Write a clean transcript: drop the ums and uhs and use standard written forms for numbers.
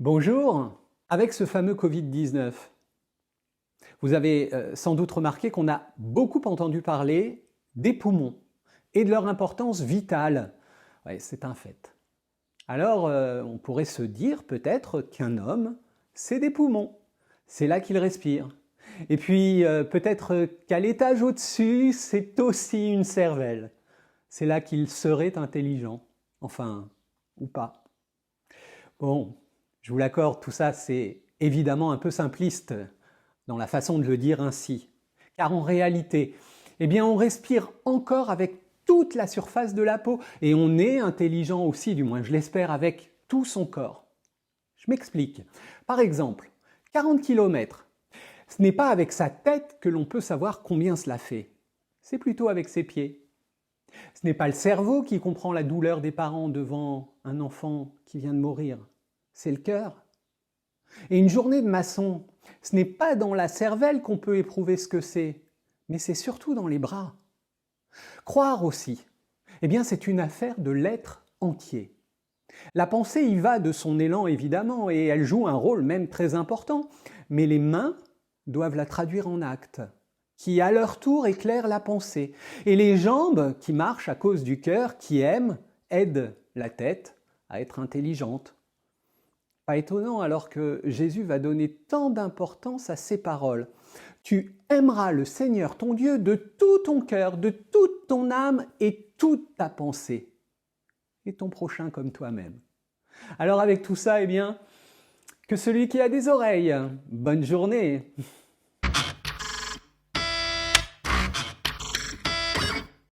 Bonjour. Avec ce fameux Covid-19, vous avez sans doute remarqué qu'on a beaucoup entendu parler des poumons et de leur importance vitale. Ouais, c'est un fait. Alors, on pourrait se dire peut-être qu'un homme, c'est des poumons. C'est là qu'il respire. Et puis, peut-être qu'à l'étage au-dessus, c'est aussi une cervelle. C'est là qu'il serait intelligent. Enfin, ou pas. Bon, je vous l'accorde, tout ça c'est évidemment un peu simpliste dans la façon de le dire ainsi. Car en réalité, eh bien on respire encore avec toute la surface de la peau et on est intelligent aussi, du moins je l'espère, avec tout son corps. Je m'explique. Par exemple, 40 km, ce n'est pas avec sa tête que l'on peut savoir combien cela fait. C'est plutôt avec ses pieds. Ce n'est pas le cerveau qui comprend la douleur des parents devant un enfant qui vient de mourir. C'est le cœur. Et une journée de maçon, ce n'est pas dans la cervelle qu'on peut éprouver ce que c'est, mais c'est surtout dans les bras. Croire aussi, eh bien c'est une affaire de l'être entier. La pensée y va de son élan évidemment, et elle joue un rôle même très important, mais les mains doivent la traduire en actes, qui à leur tour éclairent la pensée. Et les jambes, qui marchent à cause du cœur, qui aiment, aident la tête à être intelligente. Pas étonnant alors que Jésus va donner tant d'importance à ces paroles. Tu aimeras le Seigneur ton Dieu de tout ton cœur, de toute ton âme et toute ta pensée. Et ton prochain comme toi-même. Alors avec tout ça, eh bien, que celui qui a des oreilles, bonne journée.